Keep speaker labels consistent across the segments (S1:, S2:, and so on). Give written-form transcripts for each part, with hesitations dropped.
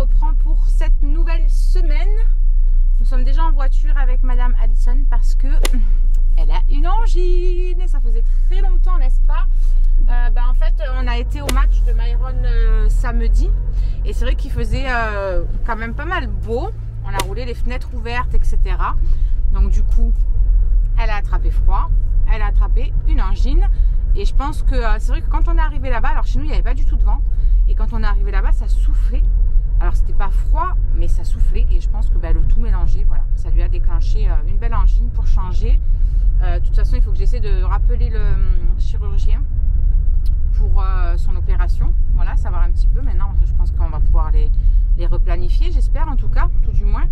S1: reprend pour cette nouvelle semaine. Nous sommes déjà en voiture avec Madame Allison parce que elle a une angine et ça faisait très longtemps, n'est-ce pas? En fait, on a été au match de Myron samedi et c'est vrai qu'il faisait quand même pas mal beau. On a roulé les fenêtres ouvertes, etc. Donc du coup, elle a attrapé froid, elle a attrapé une angine. Et je pense que c'est vrai que quand on est arrivé là-bas, alors chez nous il n'y avait pas du tout de vent. Et quand on est arrivé là-bas, ça soufflait. Alors c'était pas froid, mais ça soufflait. Et je pense que le tout mélangé, voilà, ça lui a déclenché une belle angine pour changer. De toute façon, il faut que j'essaie de rappeler le chirurgien pour son opération. Voilà, savoir un petit peu. Maintenant, je pense qu'on va pouvoir les replanifier, j'espère en tout cas, tout du moins.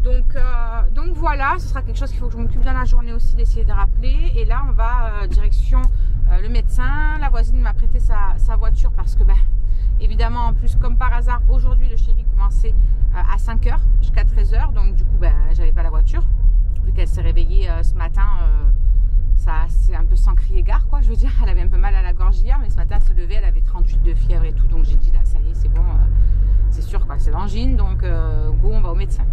S1: Donc voilà, ce sera quelque chose qu'il faut que je m'occupe dans la journée aussi, d'essayer de rappeler. Et là, on va direction le médecin. La voisine m'a prêté sa voiture parce que, évidemment, en plus, comme par hasard, aujourd'hui, le chéri commençait à 5 h jusqu'à 13 h. Donc, du coup, j'avais pas la voiture. Vu qu'elle s'est réveillée ce matin, ça c'est un peu sans crier gare, quoi. Je veux dire, elle avait un peu mal à la gorge hier, mais ce matin, elle se levait, elle avait 38 de fièvre et tout. Donc, j'ai dit, là, ça y est, c'est bon, c'est sûr, quoi, c'est l'angine. Donc, go, on va au médecin.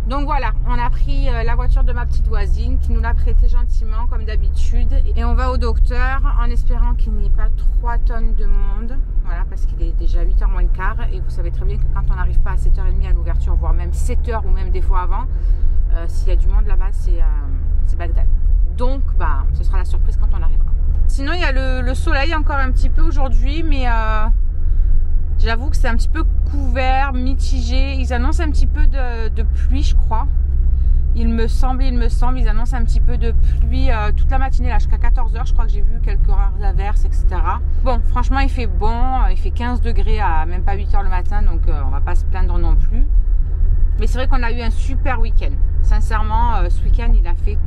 S1: Donc voilà, on a pris la voiture de ma petite voisine qui nous l'a prêtée gentiment comme d'habitude. Et on va au docteur en espérant qu'il n'y ait pas 3 tonnes de monde. Voilà, parce qu'il est déjà 8 h moins le quart. Et vous savez très bien que quand on n'arrive pas à 7 h 30 à l'ouverture, voire même 7 h ou même des fois avant, s'il y a du monde là-bas, c'est Bagdad. Donc ce sera la surprise quand on arrivera. Sinon il y a le soleil encore un petit peu aujourd'hui, mais j'avoue que c'est un petit peu couvert, mitigé. Ils annoncent un petit peu de pluie, je crois. Il me semble, ils annoncent un petit peu de pluie toute la matinée, là, jusqu'à 14 h. Je crois que j'ai vu quelques rares averses, etc. Bon, franchement, il fait bon. Il fait 15 degrés à même pas 8 h le matin, donc on va pas se plaindre non plus. Mais c'est vrai qu'on a eu un super week-end. Sincèrement, ce week-end, il a fait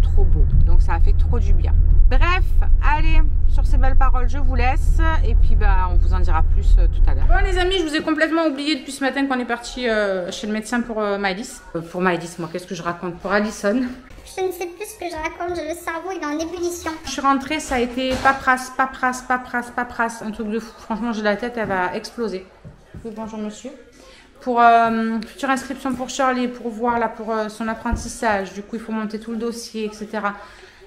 S1: trop beau. Donc, ça a fait trop du bien. Bref, allez, sur ces belles paroles, je vous laisse. Et puis, on vous en dira plus tout à l'heure. Bon, les amis, je vous ai complètement oublié depuis ce matin qu'on est parti chez le médecin pour Maëlys. Pour Maëlys, moi, qu'est-ce que je raconte? Pour Allison.
S2: Je ne sais plus ce que je raconte, le cerveau il est en ébullition.
S1: Je suis rentrée, ça a été paperasse. Un truc de fou. Franchement, j'ai la tête, elle va exploser. Oui, bonjour, monsieur. Pour future inscription pour Shirley, pour voir là pour son apprentissage. Du coup, il faut monter tout le dossier, etc.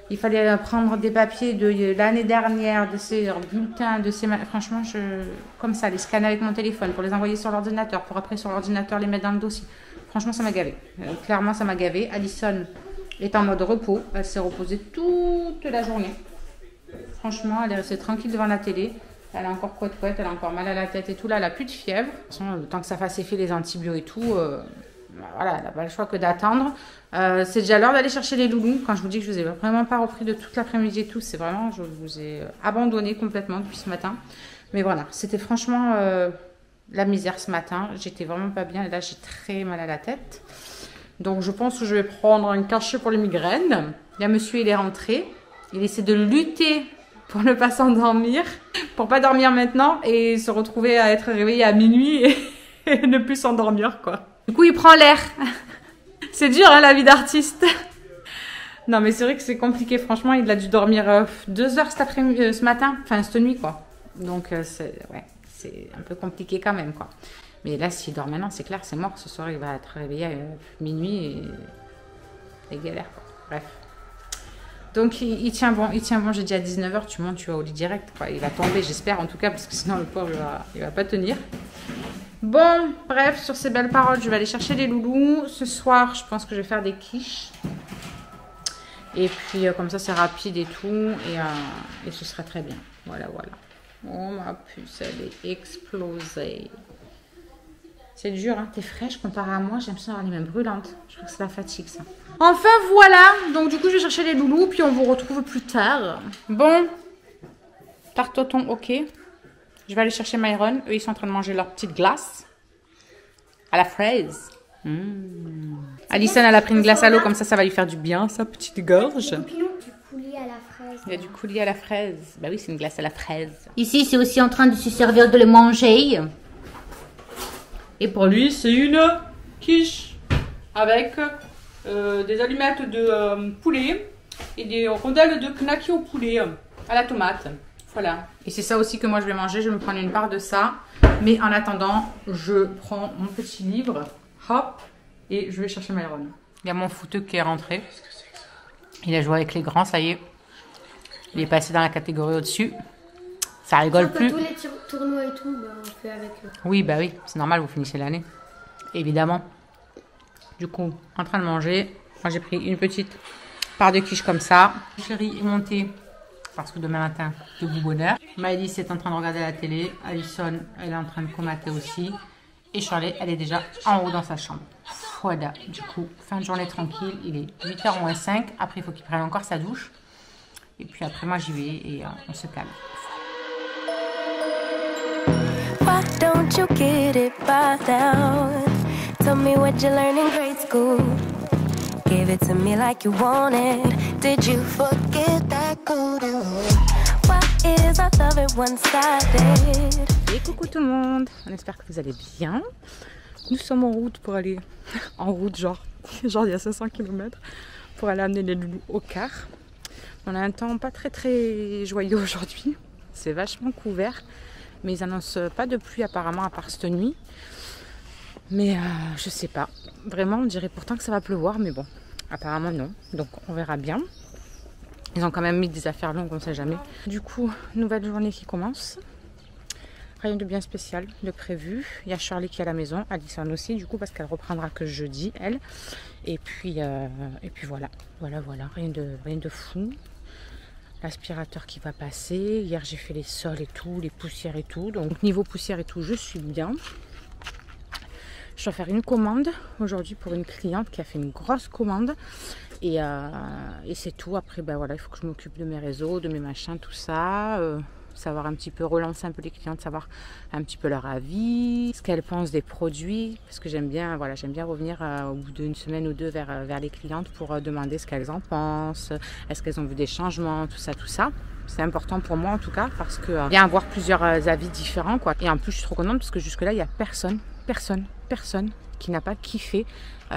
S1: Il fallait prendre des papiers de l'année dernière, de ses bulletins, de ses... Franchement, comme ça, les scanner avec mon téléphone pour les envoyer sur l'ordinateur, pour après sur l'ordinateur les mettre dans le dossier. Franchement, ça m'a gavé. Clairement, ça m'a gavé. Allison est en mode repos. Elle s'est reposée toute la journée. Franchement, elle est restée tranquille devant la télé. Elle a encore couette, elle a encore mal à la tête et tout. Là, elle n'a plus de fièvre. De toute façon, le temps que ça fasse effet les antibiotiques et tout, voilà, elle n'a pas le choix que d'attendre. C'est déjà l'heure d'aller chercher les loulous. Quand je vous dis que je ne vous ai vraiment pas repris de toute l'après-midi et tout, c'est vraiment, je vous ai abandonné complètement depuis ce matin. Mais voilà, c'était franchement la misère ce matin. J'étais vraiment pas bien et là, j'ai très mal à la tête. Donc, je pense que je vais prendre un cachet pour les migraines. Là, monsieur, il est rentré. Il essaie de lutter pour ne pas s'endormir, pour pas dormir maintenant et se retrouver à être réveillé à minuit et ne plus s'endormir, quoi. Du coup, il prend l'air. C'est dur, hein, la vie d'artiste. Non, mais c'est vrai que c'est compliqué. Franchement, il a dû dormir 2 heures cet après-midi, ce matin, enfin cette nuit, quoi. Donc, c'est un peu compliqué quand même, quoi. Mais là, s'il dort maintenant, c'est clair, c'est mort. Ce soir, il va être réveillé à minuit et galère, quoi. Bref. Donc il tient bon, j'ai dit à 19 h, tu montes, tu vas au lit direct, quoi. Il va tomber, j'espère en tout cas, parce que sinon le pauvre, il va pas tenir. Bon, bref, sur ces belles paroles, je vais aller chercher les loulous. Ce soir, je pense que je vais faire des quiches. Et puis comme ça, c'est rapide et tout, et ce sera très bien. Voilà. Oh ma puce, elle est explosée. C'est dur, hein, t'es fraîche comparé à moi, j'ai l'impression d'avoir les mains brûlantes. Je crois que c'est la fatigue, ça. Enfin, voilà. Donc, du coup, je vais chercher les loulous, puis on vous retrouve plus tard. Bon, tarte au thon, ok. Je vais aller chercher Myron. Eux, ils sont en train de manger leur petite glace à la fraise. Allison, elle a pris une glace à l'eau, comme ça va lui faire du bien, sa petite gorge.
S2: Du coulis à la fraise.
S1: Il y a du coulis à la fraise. Bah oui, c'est une glace à la fraise.
S3: Ici, c'est aussi en train de se servir de le manger.
S1: Et pour lui, c'est une quiche avec des allumettes de poulet et des rondelles de knacky au poulet à la tomate. Voilà. Et c'est ça aussi que moi je vais manger. Je vais me prendre une part de ça. Mais en attendant, je prends mon petit livre. Hop. Et je vais chercher Myron. Il y a mon footeux qui est rentré. Il a joué avec les grands, ça y est. Il est passé dans la catégorie au-dessus. Ça rigole plus.
S4: Tous les tournois et tout, bah, on fait avec eux.
S1: Oui, bah oui. C'est normal, vous finissez l'année. Évidemment. Du coup, en train de manger. Moi, j'ai pris une petite part de quiche comme ça. Chérie est montée parce que demain matin, debout bonheur. Maëlys est en train de regarder la télé. Alison, elle est en train de comater aussi. Et Charlie, elle est déjà en haut dans sa chambre. Voilà, du coup, fin de journée tranquille. Il est 8h moins 5. Après, il faut qu'il prenne encore sa douche. Et puis après, moi, j'y vais et on se calme.
S5: Why don't you get it by now? Tell me what you learned in grade school. Give it to me like you want it. Did you forget that code? Why is our love it one-sided?
S1: Et coucou tout le monde, on espère que vous allez bien. Nous sommes en route pour aller en route, genre il y a 500 km pour aller amener les loulous au car. On a un temps pas très joyeux aujourd'hui, c'est vachement couvert, mais ils annoncent pas de pluie apparemment à part cette nuit. Mais je sais pas, vraiment on dirait pourtant que ça va pleuvoir, mais bon, apparemment non, donc on verra bien. Ils ont quand même mis des affaires longues, on sait jamais. Du coup, nouvelle journée qui commence. Rien de bien spécial, de prévu. Il y a Charlie qui est à la maison, Alison aussi, du coup, parce qu'elle reprendra que jeudi, elle. Et puis voilà, rien de fou. L'aspirateur qui va passer. Hier, j'ai fait les sols et tout, les poussières et tout. Donc, niveau poussière et tout, je suis bien. Je dois faire une commande aujourd'hui pour une cliente qui a fait une grosse commande. Et c'est tout. Après, ben voilà, il faut que je m'occupe de mes réseaux, de mes machins, tout ça. Savoir un petit peu relancer un peu les clientes, savoir un petit peu leur avis, ce qu'elles pensent des produits, parce que j'aime bien revenir au bout d'une semaine ou deux vers les clientes pour demander ce qu'elles en pensent, est-ce qu'elles ont vu des changements, tout ça. C'est important pour moi en tout cas, parce que bien avoir plusieurs avis différents, quoi. Et en plus, je suis trop contente parce que jusque-là, il n'y a personne qui n'a pas kiffé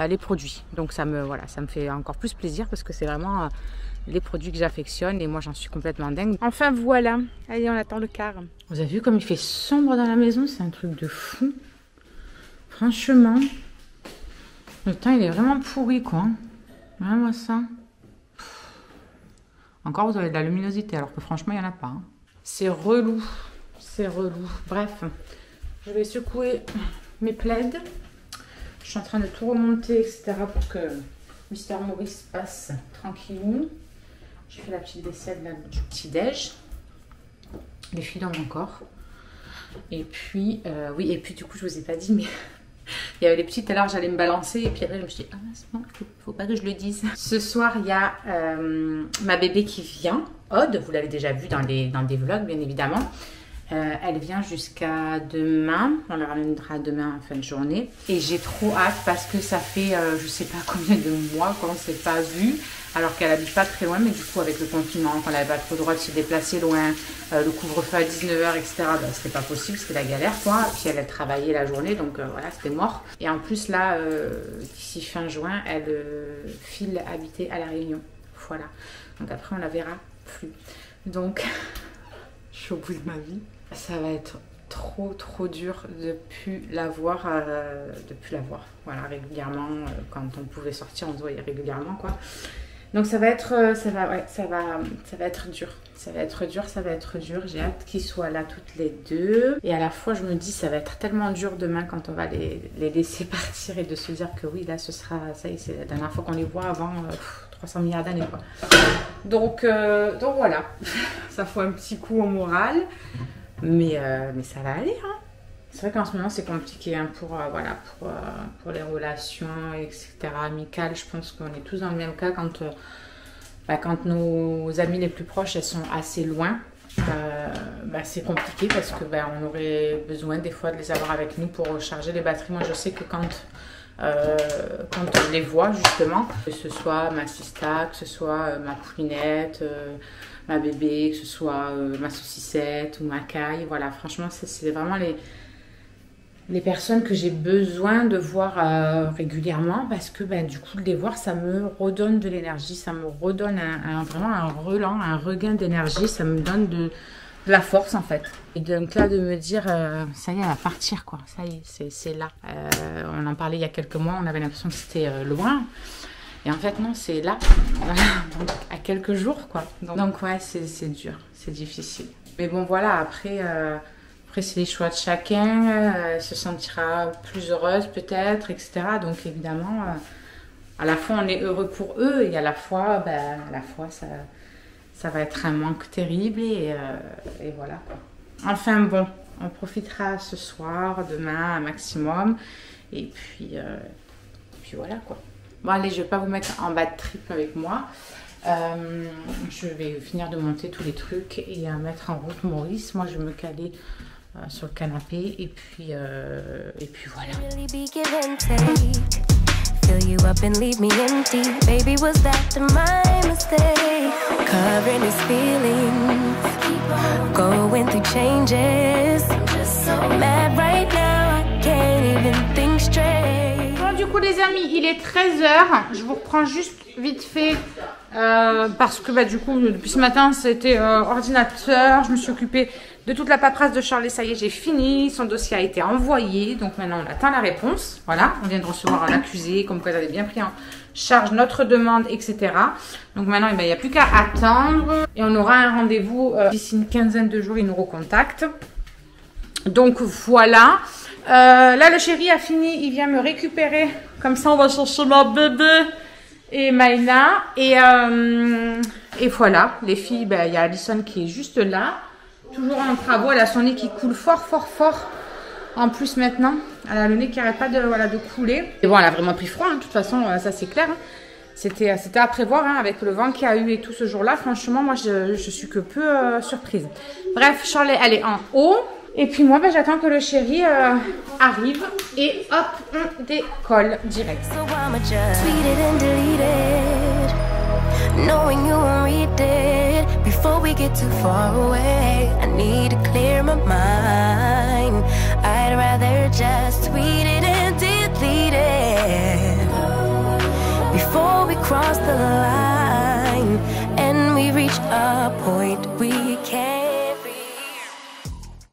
S1: les produits. Donc ça me fait encore plus plaisir parce que c'est vraiment les produits que j'affectionne et moi j'en suis complètement dingue. Enfin voilà, allez, on attend le car. Vous avez vu comme il fait sombre dans la maison, c'est un truc de fou. Franchement, le temps il est vraiment pourri quoi. Vraiment ça. Encore vous avez de la luminosité alors que franchement il n'y en a pas. Hein. C'est relou. Bref, je vais secouer mes plaids. Je suis en train de tout remonter, etc. pour que Mr. Maurice passe tranquillou. J'ai fait la petite vaisselle là, du petit-déj. Les filles dorment encore. Et puis, oui, et puis du coup, je vous ai pas dit, mais il y avait les petits tout à l'heure, j'allais me balancer. Et puis après, je me suis dit, ah, c'est bon, faut pas que je le dise. Ce soir, il y a ma bébé qui vient. Aude, vous l'avez déjà vu dans des vlogs, bien évidemment. Elle vient jusqu'à demain, on la ramènera demain en fin de journée et j'ai trop hâte parce que ça fait je sais pas combien de mois qu'on ne s'est pas vu alors qu'elle habite pas très loin, mais du coup avec le confinement, qu'on n'avait pas trop le droit de se déplacer loin, le couvre-feu à 19h, etc. Ben, c'était pas possible, c'était la galère quoi. Puis elle travaillait la journée, donc voilà, c'était mort. Et en plus là, d'ici fin juin, elle file habiter à La Réunion. Voilà, donc après on la verra plus. Donc je suis au bout de ma vie. Ça va être trop dur de plus la voir, voilà, régulièrement. Quand on pouvait sortir, on se voyait régulièrement, quoi. Donc ça va être dur. J'ai hâte qu'ils soient là toutes les deux. Et à la fois, je me dis, ça va être tellement dur demain quand on va les laisser partir et de se dire que oui, là, ce sera, ça y est, c'est la dernière fois qu'on les voit avant 300 milliards d'années, quoi. Donc voilà, ça fout un petit coup au moral. Mais ça va aller, hein. C'est vrai qu'en ce moment c'est compliqué hein, pour les relations, etc. amicales. Je pense qu'on est tous dans le même cas quand nos amis les plus proches elles sont assez loin. C'est compliqué parce que on aurait besoin des fois de les avoir avec nous pour recharger les batteries. Moi je sais que quand je les vois justement, que ce soit ma sista, que ce soit ma poulinette, ma bébé, que ce soit ma saucissette ou ma caille, voilà, franchement c'est vraiment les personnes que j'ai besoin de voir régulièrement parce que du coup de les voir ça me redonne de l'énergie, ça me redonne vraiment un regain d'énergie, ça me donne la force en fait. Et donc là de me dire ça y est, elle va partir quoi, ça y est, c'est là. On en parlait il y a quelques mois, on avait l'impression que c'était loin. Et en fait non, c'est là, voilà, donc, à quelques jours quoi. Donc ouais, c'est dur, c'est difficile. Mais bon voilà, après c'est les choix de chacun, elle se sentira plus heureuse peut-être, etc. Donc évidemment, à la fois on est heureux pour eux et à la fois ça va être un manque terrible et voilà quoi. Enfin bon, on profitera ce soir, demain un maximum et puis voilà quoi. Bon allez, je vais pas vous mettre en bad trip avec moi. Je vais finir de monter tous les trucs et mettre en route Maurice. Moi je vais me caler sur le canapé et puis voilà.
S5: Fill you up and leave me empty. Baby, was that my mistake? Covering his feelings, going through changes. I'm just so mad right now, I can't even think straight.
S1: Bon, du coup, les amis, il est 13h. Je vous reprends juste vite fait parce que du coup, depuis ce matin, c'était ordinateur. Je me suis occupée de toute la paperasse de Charlie. Ça y est, j'ai fini. Son dossier a été envoyé. Donc maintenant, on attend la réponse. Voilà, on vient de recevoir l'accusé, comme quoi elle avait bien pris en charge notre demande, etc. Donc maintenant, il n'y a plus qu'à attendre. Et on aura un rendez-vous d'ici une quinzaine de jours. Il nous recontacte. Donc voilà. Là, le chéri a fini. Il vient me récupérer. Comme ça, on va chercher ma bébé et Maïna. Et voilà. Les filles, il y a Alison qui est juste là. Toujours en travaux, elle a son nez qui coule fort, fort, fort. En plus maintenant, elle a le nez qui n'arrête pas de couler. Et bon, elle a vraiment pris froid, hein. De toute façon, ça c'est clair. Hein. C'était à prévoir, hein, avec le vent qu'il y a eu et tout ce jour-là. Franchement, moi, je suis que peu surprise. Bref, Charlie, elle est en haut. Et puis moi, j'attends que le chéri arrive. Et hop, on décolle direct.
S5: So I'ma just tweet it and delete it, knowing you won't read it before we get too far away. I need to clear my mind. I'd rather just tweet it and delete it before we cross the line and we reach a point we can't reach.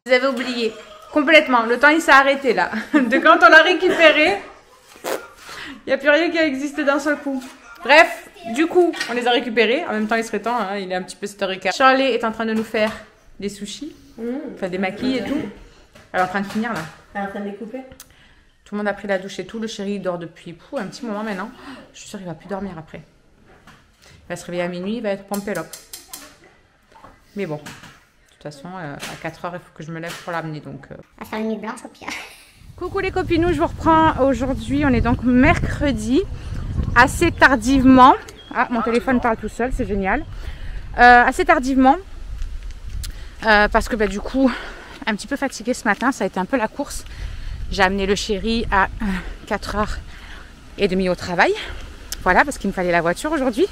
S1: Vous avez oublié complètement. Le temps il s'est arrêté là. De quand on l'a récupéré, il n'y a plus rien qui a existé d'un seul coup. Bref, du coup, on les a récupérés. En même temps, il serait temps, hein, il est un petit peu 7h15. Charlie est en train de nous faire des sushis, enfin des maquis et tout. Elle est en train de finir là.
S6: Elle est en train de les couper.
S1: Tout le monde a pris la douche et tout. Le chéri il dort depuis un petit moment maintenant. Je suis sûre qu'il va plus dormir après. Il va se réveiller à minuit, il va être pompé là. Mais bon, de toute façon, à 4h, il faut que je me lève pour l'amener. Donc,
S2: On va faire une nuit blanche au pire.
S1: Coucou les copinous, je vous reprends aujourd'hui. On est donc mercredi, assez tardivement. Ah, mon téléphone parle tout seul, c'est génial. Assez tardivement, parce que du coup, un petit peu fatiguée ce matin, ça a été un peu la course. J'ai amené le chéri à 4h30 au travail. Voilà, parce qu'il me fallait la voiture aujourd'hui,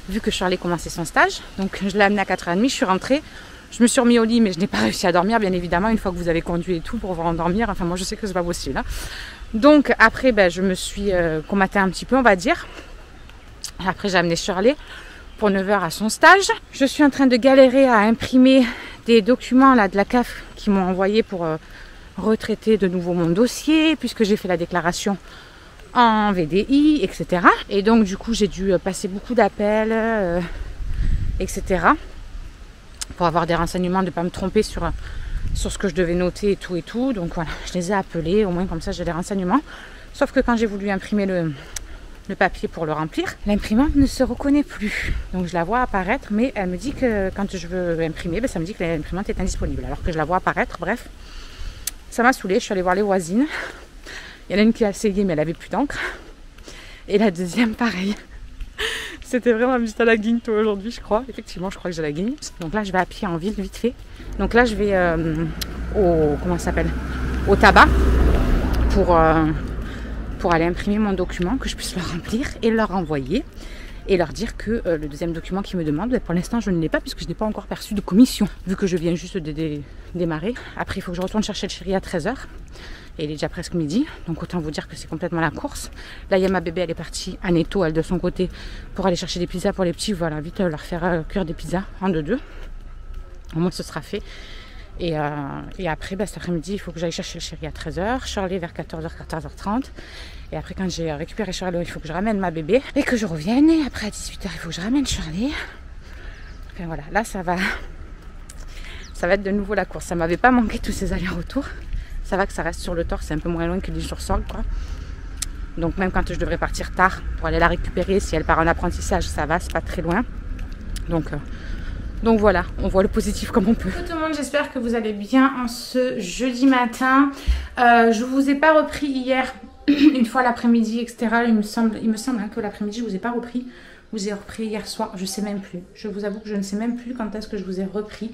S1: vu que Charlie commençait son stage. Donc je l'ai amené à 4h30, je suis rentrée. Je me suis remis au lit, mais je n'ai pas réussi à dormir, bien évidemment, une fois que vous avez conduit et tout, pour vous endormir. Enfin, moi, je sais que c'est pas possible. Hein. Donc, après, je me suis combattu un petit peu, on va dire. Après, j'ai amené Shirley pour 9h à son stage. Je suis en train de galérer à imprimer des documents là, de la CAF qui m'ont envoyé pour retraiter de nouveau mon dossier, puisque j'ai fait la déclaration en VDI, etc. Et donc, du coup, j'ai dû passer beaucoup d'appels, etc. pour avoir des renseignements, de ne pas me tromper sur ce que je devais noter et tout. Donc voilà, je les ai appelés, au moins comme ça j'ai les renseignements. Sauf que quand j'ai voulu imprimer le papier pour le remplir, l'imprimante ne se reconnaît plus. Donc je la vois apparaître, mais elle me dit que quand je veux imprimer, ça me dit que l'imprimante est indisponible. Alors que je la vois apparaître, bref. Ça m'a saoulée, je suis allée voir les voisines. Il y en a une qui a essayé, mais elle avait plus d'encre. Et la deuxième, pareil. C'était vraiment juste à la guigne aujourd'hui, je crois. Effectivement, je crois que j'ai la guigne. Donc là, je vais à pied en ville, vite fait. Donc là, je vais au tabac pour aller imprimer mon document, que je puisse le remplir et leur envoyer. Et leur dire que le deuxième document qu'ils me demandent, pour l'instant, je ne l'ai pas puisque je n'ai pas encore perçu de commission. Vu que je viens juste de démarrer. Après, il faut que je retourne chercher le chéri à 13h. Et il est déjà presque midi, donc autant vous dire que c'est complètement la course. Là, il y a ma bébé, elle est partie à Netto, elle de son côté, pour aller chercher des pizzas pour les petits. Voilà, vite leur faire cuire des pizzas en 2-2. Au moins ce sera fait. Et après, cet après-midi, il faut que j'aille chercher le chéri à 13h, Shirley vers 14h, 14h30. Et après, quand j'ai récupéré Shirley, il faut que je ramène ma bébé et que je revienne. Et après, à 18h, il faut que je ramène Shirley. Enfin voilà, là, ça va être de nouveau la course. Ça m'avait pas manqué tous ces allers-retours. Ça va que ça reste sur le torse, c'est un peu moins loin que l'île-sur-Sorgue, quoi. Donc même quand je devrais partir tard pour aller la récupérer, si elle part en apprentissage, ça va, c'est pas très loin. Donc voilà, on voit le positif comme on peut. Bonjour tout le monde, j'espère que vous allez bien en ce jeudi matin. Je vous ai pas repris hier, une fois l'après-midi, etc. Il me semble que l'après-midi, je vous ai pas repris. Je vous ai repris hier soir, je sais même plus. Je vous avoue que je ne sais même plus quand est-ce que je vous ai repris.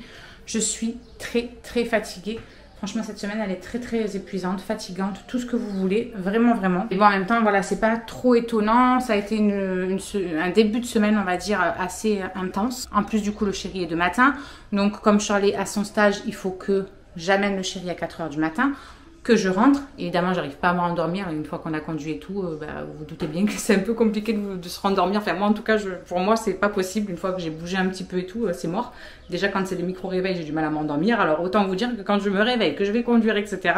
S1: Je suis très fatiguée. Franchement, cette semaine, elle est très épuisante, fatigante, tout ce que vous voulez, vraiment. Et bon, en même temps, voilà, c'est pas trop étonnant. Ça a été un début de semaine, on va dire, assez intense. En plus, du coup, le chéri est de matin. Donc, comme Shirley à son stage, il faut que j'amène le chéri à 4h du matin, que je rentre. Évidemment, j'arrive pas à me rendormir. Une fois qu'on a conduit et tout, vous vous doutez bien que c'est un peu compliqué de se rendormir. Enfin, moi, en tout cas, pour moi, c'est pas possible. Une fois que j'ai bougé un petit peu et tout, c'est mort. Déjà, quand c'est le micro-réveil, j'ai du mal à m'endormir. Alors, autant vous dire que quand je me réveille, que je vais conduire, etc.,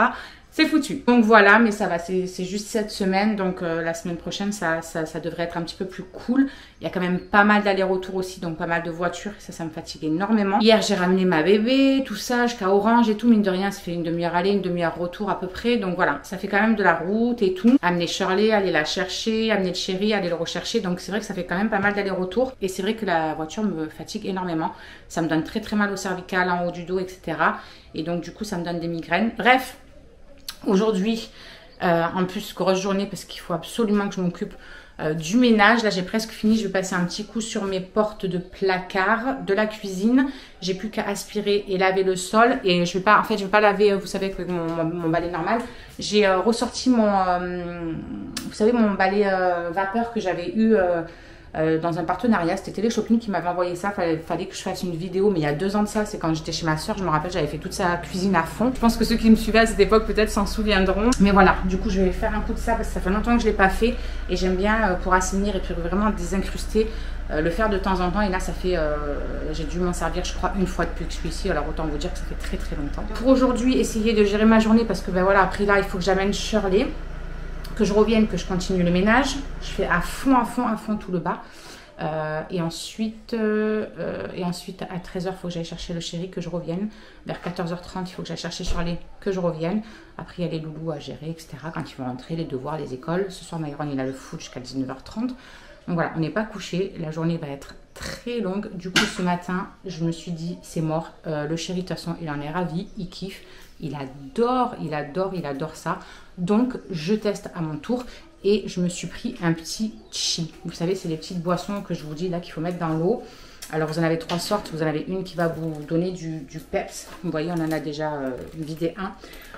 S1: c'est foutu. Donc voilà, mais ça va, c'est juste cette semaine. Donc la semaine prochaine, ça devrait être un petit peu plus cool. Il y a quand même pas mal d'allers-retours aussi, donc pas mal de voitures. Ça me fatigue énormément. Hier, j'ai ramené ma bébé, tout ça, jusqu'à Orange et tout. Mine de rien, ça fait une demi-heure aller, une demi-heure retour à peu près. Donc voilà, ça fait quand même de la route et tout. Amener Shirley, aller la chercher, amener le chéri, aller le rechercher. Donc c'est vrai que ça fait quand même pas mal d'allers-retours. Et c'est vrai que la voiture me fatigue énormément. Ça me donne très mal au cervical, en haut du dos, etc. Et donc du coup, ça me donne des migraines. Bref. Aujourd'hui, en plus, grosse journée parce qu'il faut absolument que je m'occupe du ménage. Là, j'ai presque fini. Je vais passer un petit coup sur mes portes de placard de la cuisine. J'ai plus qu'à aspirer et laver le sol. Et je vais pas laver, vous savez, avec mon balai normal. J'ai ressorti mon balai vapeur que j'avais eu dans un partenariat. C'était Téléshopping qui m'avait envoyé ça. Fallait que je fasse une vidéo, mais il y a 2 ans de ça, c'est quand j'étais chez ma soeur. Je me rappelle, j'avais fait toute sa cuisine à fond. Je pense que ceux qui me suivaient à cette époque peut-être s'en souviendront. Mais voilà, du coup je vais faire un coup de ça parce que ça fait longtemps que je ne l'ai pas fait et j'aime bien pour assainir et puis vraiment désincruster, le faire de temps en temps. Et là ça fait, j'ai dû m'en servir je crois une fois depuis que je suis ici. Alors autant vous dire que ça fait très longtemps. Pour aujourd'hui, essayer de gérer ma journée parce que voilà, après là il faut que j'amène Shirley, que je revienne, que je continue le ménage. Je fais à fond tout le bas. Et ensuite à 13h, il faut que j'aille chercher le chéri, que je revienne. Vers 14h30, il faut que j'aille chercher Shirley, que je revienne. Après, il y a les loulous à gérer, etc. Quand ils vont rentrer, les devoirs, les écoles. Ce soir, Myron, il a le foot jusqu'à 19h30. Donc voilà, on n'est pas couché. La journée va être très longue. Du coup, ce matin, je me suis dit, c'est mort. Le chéri, de toute façon, il en est ravi. Il kiffe. Il adore ça. Donc, je teste à mon tour. Et je me suis pris un petit chi. Vous savez, c'est les petites boissons que je vous dis là qu'il faut mettre dans l'eau. Alors, vous en avez 3 sortes. Vous en avez une qui va vous donner du peps. Vous voyez, on en a déjà vidé un.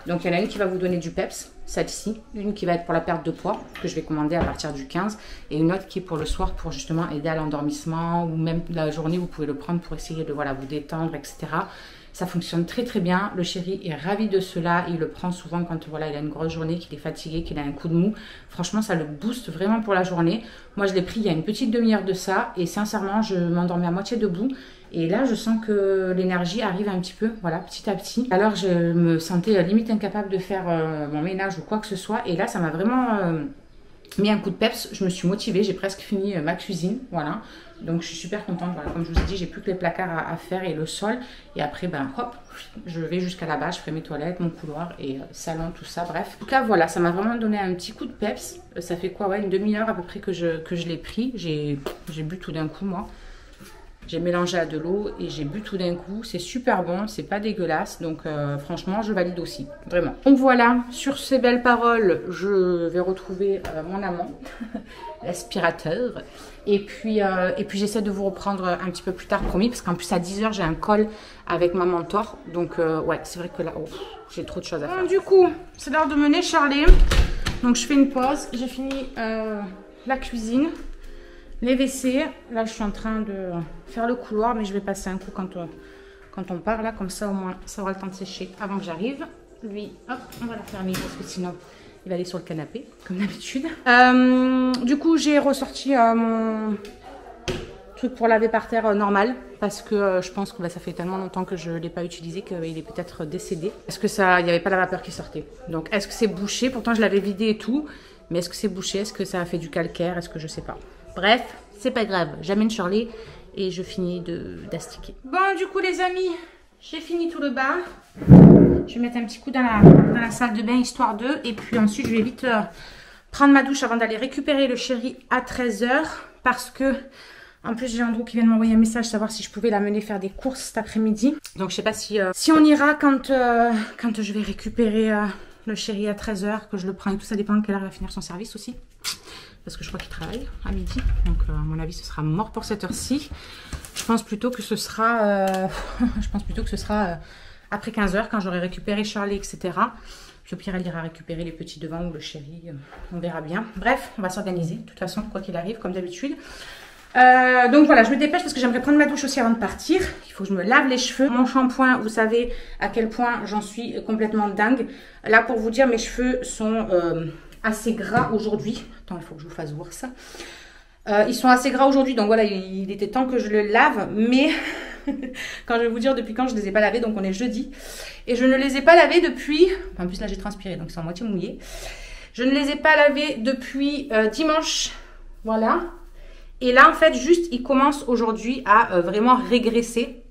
S1: Donc, il y en a une qui va vous donner du peps, celle-ci. Une qui va être pour la perte de poids, que je vais commander à partir du 15. Et une autre qui est pour le soir, pour justement aider à l'endormissement. Ou même la journée, vous pouvez le prendre pour essayer de vous détendre, etc. Ça fonctionne très bien. Le chéri est ravi de cela. Il le prend souvent quand il a une grosse journée, qu'il est fatigué, qu'il a un coup de mou. Franchement, ça le booste vraiment pour la journée. Moi, je l'ai pris il y a une petite demi-heure de ça. Et sincèrement, je m'endormais à moitié debout. Et là, je sens que l'énergie arrive un petit peu, voilà, petit à petit. Alors, je me sentais limite incapable de faire mon ménage ou quoi que ce soit. Et là, ça m'a vraiment mis un coup de peps. Je me suis motivée. J'ai presque fini ma cuisine, voilà. Donc je suis super contente, voilà, comme je vous ai dit, j'ai plus que les placards à faire et le sol. Et après, hop, je vais jusqu'à là-bas, je ferai mes toilettes, mon couloir et salon, tout ça, bref. En tout cas, voilà, ça m'a vraiment donné un petit coup de peps. Ça fait quoi, ouais, une demi-heure à peu près que je l'ai pris. J'ai bu tout d'un coup, moi. J'ai mélangé à de l'eau et j'ai bu tout d'un coup. C'est super bon, c'est pas dégueulasse. Donc franchement, je valide aussi, vraiment. Donc voilà, sur ces belles paroles, je vais retrouver mon amant, l'aspirateur. Et puis j'essaie de vous reprendre un petit peu plus tard, promis. Parce qu'en plus, à 10h, j'ai un call avec ma mentor. Donc ouais, c'est vrai que là, j'ai trop de choses à faire. Du coup, c'est l'heure de mener Shirley. Donc je fais une pause. J'ai fini la cuisine. Les WC, là je suis en train de faire le couloir, mais je vais passer un coup quand on part là, comme ça au moins ça aura le temps de sécher avant que j'arrive. Lui, hop, on va la fermer parce que sinon il va aller sur le canapé, comme d'habitude. Du coup j'ai ressorti truc pour laver par terre normal, parce que je pense que bah, ça fait tellement longtemps que je ne l'ai pas utilisé qu'il est peut-être décédé. Parce que ça, il n'y avait pas la vapeur qui sortait. Donc est-ce que c'est bouché? Pourtant je l'avais vidé et tout, mais est-ce que c'est bouché? Est-ce que ça a fait du calcaire? Est-ce que je sais pas. Bref, c'est pas grave. J'amène Shirley et je finis d'astiquer. Bon, du coup les amis, j'ai fini tout le bain. Je vais mettre un petit coup dans la salle de bain histoire d'eux, et puis ensuite je vais vite prendre ma douche avant d'aller récupérer le chéri à 13 h, parce que en plus j'ai Andrew qui vient de m'envoyer un message savoir si je pouvais l'amener faire des courses cet après-midi. Donc je sais pas si on ira quand je vais récupérer le chéri à 13 h, que je le prends et tout, ça dépend de quelle heure il va finir son service aussi. Parce que je crois qu'il travaille à midi, donc à mon avis ce sera mort pour cette heure-ci. Je pense plutôt que ce sera, après 15 h, quand j'aurai récupéré Charlie, etc. Puis au pire, elle ira récupérer les petits devant ou le chéri. On verra bien. Bref, on va s'organiser. De toute façon, quoi qu'il arrive, comme d'habitude. Donc voilà, je me dépêche parce que j'aimerais prendre ma douche aussi avant de partir. Il faut que je me lave les cheveux. Mon shampoing, vous savez à quel point j'en suis complètement dingue. Là, pour vous dire, mes cheveux sont assez gras aujourd'hui. Attends, il faut que je vous fasse voir ça. Ils sont assez gras aujourd'hui, donc voilà, il était temps que je le lave. Mais quand je vais vous dire depuis quand je ne les ai pas lavés, donc on est jeudi. Et je ne les ai pas lavés depuis... En plus là j'ai transpiré, donc c'est en moitié mouillé. Je ne les ai pas lavés depuis dimanche. Voilà. Et là en fait juste ils commencent aujourd'hui à vraiment régresser.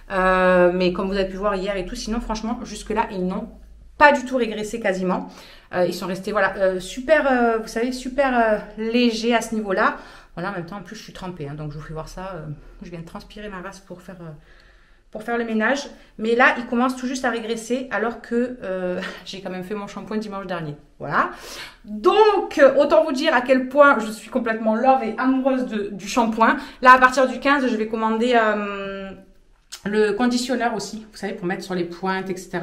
S1: Mais comme vous avez pu voir hier et tout, sinon franchement jusque là ils n'ont pas du tout régressé quasiment. Ils sont restés voilà super, vous savez, super légers à ce niveau-là. Voilà, en même temps en plus je suis trempée, hein, donc je vous fais voir ça. Je viens de transpirer ma race pour faire le ménage. Mais là ils commencent tout juste à régresser alors que j'ai quand même fait mon shampoing dimanche dernier. Voilà. Donc autant vous dire à quel point je suis complètement love et amoureuse du shampoing. Là à partir du 15 je vais commander le conditionneur aussi, vous savez, pour mettre sur les pointes, etc.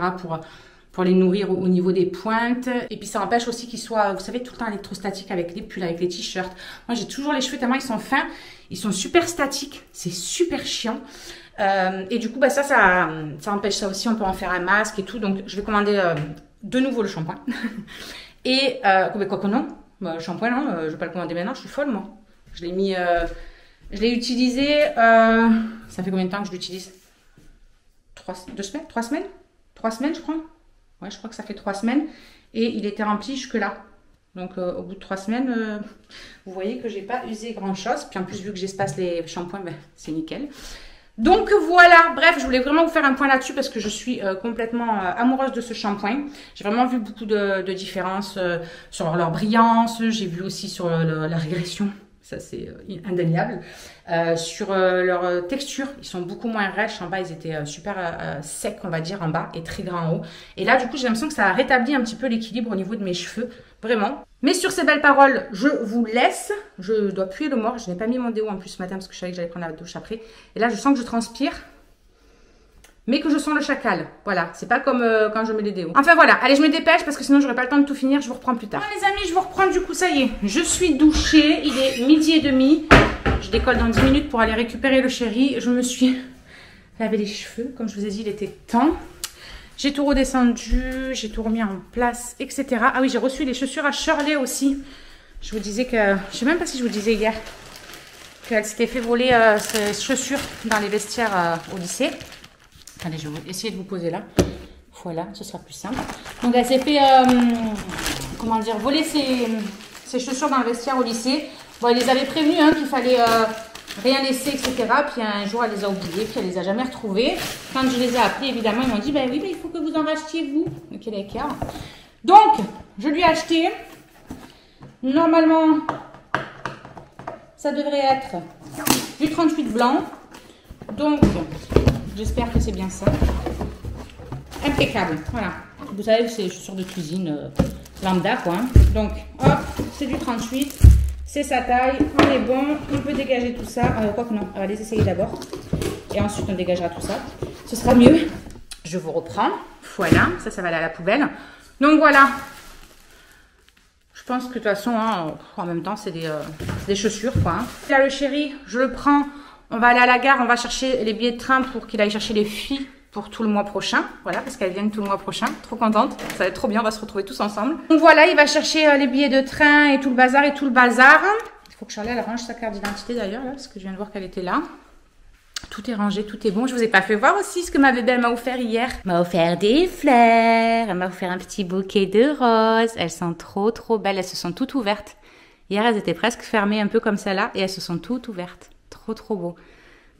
S1: Pour les nourrir au niveau des pointes. Et puis ça empêche aussi qu'ils soient, vous savez, tout le temps électrostatiques avec les pulls, avec les t-shirts. Moi j'ai toujours les cheveux tellement ils sont fins, ils sont super statiques, c'est super chiant. Et du coup bah ça empêche ça aussi, on peut en faire un masque et tout. Donc je vais commander de nouveau le shampoing. Et quoi que non, le shampoing non, je vais pas le commander maintenant, je suis folle moi. Je l'ai mis, je l'ai utilisé, ça fait combien de temps que je l'utilise? 3 semaines je crois. Ouais, je crois que ça fait 3 semaines et il était rempli jusque là. Donc au bout de 3 semaines, vous voyez que j'ai pas usé grand chose. Puis en plus vu que j'espace les shampoings, ben, c'est nickel. Donc voilà, bref, je voulais vraiment vous faire un point là-dessus parce que je suis complètement amoureuse de ce shampoing. J'ai vraiment vu beaucoup de différences sur leur brillance. J'ai vu aussi sur la régression. Ça c'est indéniable. Sur leur texture, ils sont beaucoup moins rêches. En bas, ils étaient super secs, on va dire, en bas, et très gras en haut. Et là, du coup, j'ai l'impression que ça a rétabli un petit peu l'équilibre au niveau de mes cheveux. Vraiment. Mais sur ces belles paroles, je vous laisse. Je dois puer le mort. Je n'ai pas mis mon déo en plus ce matin parce que je savais que j'allais prendre la douche après. Et là, je sens que je transpire. Mais que je sens le chacal. Voilà, c'est pas comme quand je mets les déos. Enfin voilà, allez, je me dépêche parce que sinon j'aurai pas le temps de tout finir. Je vous reprends plus tard. Bon, les amis, je vous reprends du coup, ça y est. Je suis douchée, il est 12h30. Je décolle dans 10 minutes pour aller récupérer le chéri. Je me suis lavé les cheveux. Comme je vous ai dit, il était temps. J'ai tout redescendu, j'ai tout remis en place, etc. Ah oui, j'ai reçu les chaussures à Shirley aussi. Je vous disais que... Je sais même pas si je vous disais hier qu'elle s'était fait voler ses chaussures dans les vestiaires au lycée. Allez, je vais essayer de vous poser là. Voilà, ce sera plus simple. Donc, elle s'est fait, comment dire, voler ses chaussures dans le vestiaire au lycée. Bon, elle les avait prévenus hein, qu'il fallait rien laisser, etc. Puis un jour, elle les a oubliés, puis elle les a jamais retrouvés. Quand je les ai appelés, évidemment, ils m'ont dit, ben oui, il faut que vous en rachetiez, vous. Ok, d'accord. Donc, je lui ai acheté. Normalement, ça devrait être du 38 blanc. Donc, j'espère que c'est bien ça. Impeccable. Voilà. Vous savez, c'est les chaussures de cuisine lambda, quoi. Hein. Donc, hop, c'est du 38. C'est sa taille. On est bon. On peut dégager tout ça. Quoi que non. On va les essayer d'abord. Et ensuite, on dégagera tout ça. Ce sera mieux. Je vous reprends. Voilà. Ça va aller à la poubelle. Donc, voilà. Je pense que de toute façon, hein, en même temps, c'est des chaussures, quoi. Hein. Là, le chéri, je le prends. On va aller à la gare, on va chercher les billets de train pour qu'il aille chercher les filles pour tout le mois prochain. Voilà, parce qu'elles viennent tout le mois prochain. Trop contente. Ça va être trop bien, on va se retrouver tous ensemble. Donc voilà, il va chercher les billets de train et tout le bazar Il Faut que Charlie elle range sa carte d'identité d'ailleurs, là, parce que je viens de voir qu'elle était là. Tout est rangé, tout est bon. Je vous ai pas fait voir aussi ce que ma bébé elle m'a offert hier. Elle m'a offert des fleurs. Elle m'a offert un petit bouquet de roses. Elles sont trop belles. Elles se sont toutes ouvertes. Hier, elles étaient presque fermées, un peu comme celle-là. Et elles se sont toutes ouvertes. Trop beau.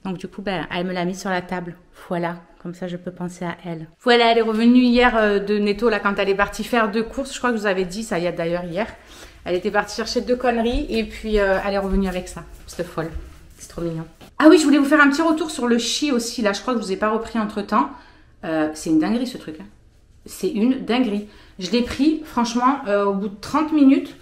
S1: Donc du coup, ben, elle me l'a mis sur la table. Voilà. Comme ça, je peux penser à elle. Voilà, elle est revenue hier de Netto, là, quand elle est partie faire 2 courses. Je crois que je vous avais dit ça y a d'ailleurs hier. Elle était partie chercher 2 conneries. Et puis, elle est revenue avec ça. C'était folle. C'est trop mignon. Ah oui, je voulais vous faire un petit retour sur le chi aussi. Là, je crois que je vous ai pas repris entre-temps. C'est une dinguerie, ce truc. Hein. C'est une dinguerie. Je l'ai pris, franchement, au bout de 30 minutes,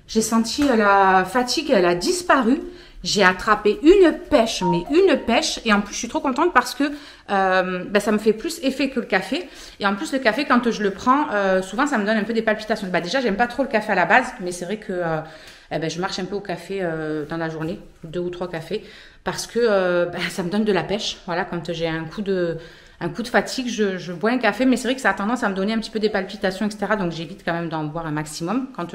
S1: j'ai senti la fatigue, elle a disparu. J'ai attrapé une pêche, mais une pêche. Et en plus, je suis trop contente parce que ben, ça me fait plus effet que le café. Et en plus, le café, quand je le prends, souvent, ça me donne un peu des palpitations. Bah, déjà, j'aime pas trop le café à la base, mais c'est vrai que eh ben, je marche un peu au café dans la journée, 2 ou 3 cafés. Parce que ben, ça me donne de la pêche. Voilà, quand j'ai un coup de fatigue, je bois un café. Mais c'est vrai que ça a tendance à me donner un petit peu des palpitations, etc. Donc j'évite quand même d'en boire un maximum. Quand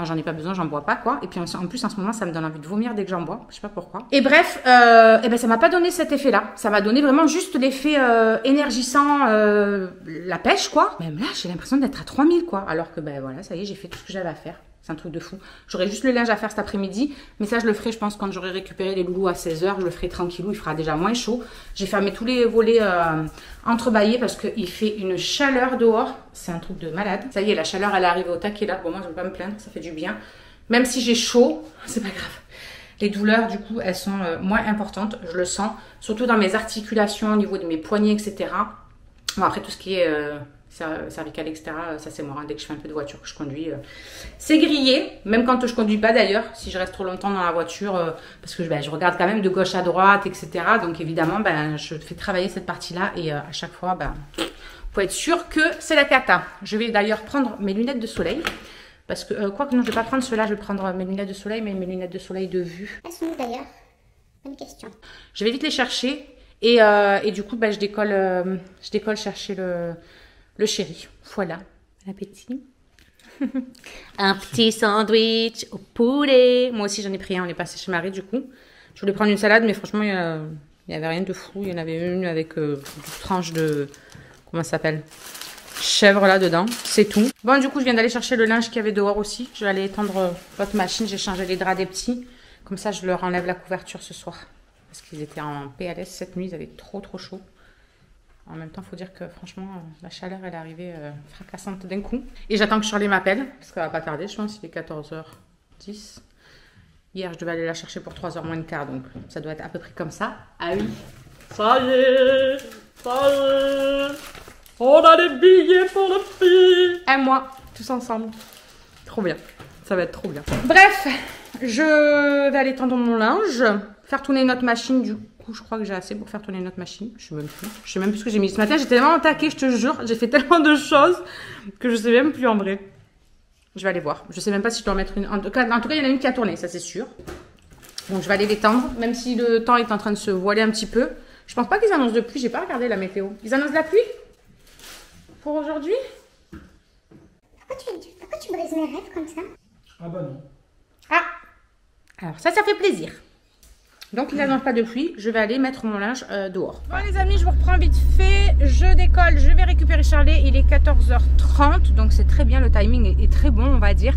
S1: j'en ai pas besoin, j'en bois pas, quoi. Et puis en plus, en ce moment, ça me donne envie de vomir dès que j'en bois. Je sais pas pourquoi. Et bref, eh ben, ça m'a pas donné cet effet-là. Ça m'a donné vraiment juste l'effet énergisant, la pêche, quoi. Même là, j'ai l'impression d'être à 3000, quoi. Alors que, ben voilà, ça y est, j'ai fait tout ce que j'avais à faire. C'est un truc de fou. J'aurai juste le linge à faire cet après-midi. Mais ça, je le ferai, je pense, quand j'aurai récupéré les loulous à 16h. Je le ferai tranquillou. Il fera déjà moins chaud. J'ai fermé tous les volets entrebâillés parce qu'il fait une chaleur dehors. C'est un truc de malade. Ça y est, la chaleur, elle est arrivée au taquet là. Bon, moi, je ne vais pas me plaindre. Ça fait du bien. Même si j'ai chaud, c'est pas grave. Les douleurs, du coup, elles sont moins importantes. Je le sens. Surtout dans mes articulations, au niveau de mes poignets, etc. Bon, après, tout ce qui est... cervical, etc. Ça c'est moi, hein. Dès que je fais un peu de voiture, que je conduis, c'est grillé, même quand je conduis pas d'ailleurs, si je reste trop longtemps dans la voiture, parce que je regarde quand même de gauche à droite, etc. Donc évidemment, ben, je fais travailler cette partie-là et à chaque fois, ben, faut être sûr que c'est la cata. Je vais d'ailleurs prendre mes lunettes de soleil, parce que, quoi que non, je vais pas prendre ceux-là, je vais prendre mes lunettes de soleil, mais mes lunettes de soleil de vue.
S2: Elles sont où d'ailleurs? Bonne question.
S1: Je vais vite les chercher et du coup, ben, je décolle chercher le chéri. Voilà. Bon appétit. Un petit sandwich au poulet. Moi aussi, j'en ai pris un. On est passé chez Marie, du coup. Je voulais prendre une salade, mais franchement, il n'y avait rien de fou. Il y en avait une avec une tranche de... Comment ça s'appelle? Chèvre, là, dedans. C'est tout. Bon, du coup, je viens d'aller chercher le linge qu'il y avait dehors aussi. Je vais aller étendre votre machine. J'ai changé les draps des petits. Comme ça, je leur enlève la couverture ce soir. Parce qu'ils étaient en PLS cette nuit. Ils avaient trop chaud. En même temps, il faut dire que franchement, la chaleur, elle est arrivée fracassante d'un coup. Et j'attends que Charlie m'appelle, parce qu'elle va pas tarder, je pense. Il est 14h10. Hier, je devais aller la chercher pour 3h moins le quart, donc ça doit être à peu près comme ça. Ah oui. Ça y est, on a des billets pour le prix. Et moi, tous ensemble. Trop bien. Ça va être trop bien. Bref, je vais aller tendre mon linge, faire tourner notre machine du je crois que j'ai assez pour faire tourner notre machine. Je sais même plus. Je sais même plus ce que j'ai mis ce matin. J'étais tellement attaquée, je te jure. J'ai fait tellement de choses que je sais même plus en vrai. Je vais aller voir. Je sais même pas si je dois en mettre une. En tout cas, il y en a une qui a tourné, ça c'est sûr. Donc je vais aller l'étendre, même si le temps est en train de se voiler un petit peu. Je pense pas qu'ils annoncent de pluie. J'ai pas regardé la météo. Ils annoncent la pluie pour aujourd'hui?
S2: Pourquoi tu brises mes rêves comme ça?
S6: Ah bah non.
S1: Ah. Alors ça fait plaisir. Donc il n'annonce pas de pluie, je vais aller mettre mon linge dehors. Bon les amis, je vous reprends vite fait, je décolle, je vais récupérer Charlie, il est 14h30, donc c'est très bien, le timing est très bon on va dire.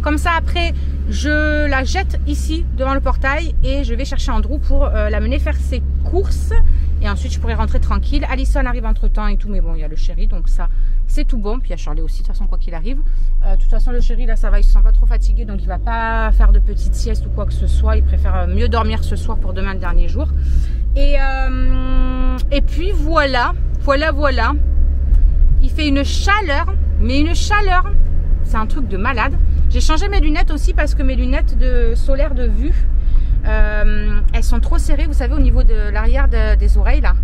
S1: Comme ça après, je la jette ici devant le portail et je vais chercher Andrew pour l'amener faire ses courses. Et ensuite je pourrai rentrer tranquille. Alison arrive entre temps et tout, mais bon il y a le chéri, donc ça c'est tout bon. Puis il y a Charlie aussi, de toute façon quoi qu'il arrive. De toute façon le chéri là ça va, il se sent pas trop fatigué, donc il va pas faire de petites siestes ou quoi que ce soit. Il préfère mieux dormir ce soir pour demain le dernier jour. Et puis voilà. Il fait une chaleur, mais une chaleur, c'est un truc de malade. J'ai changé mes lunettes aussi parce que mes lunettes de solaire de vue, elles sont trop serrées, vous savez, au niveau de l'arrière des oreilles là.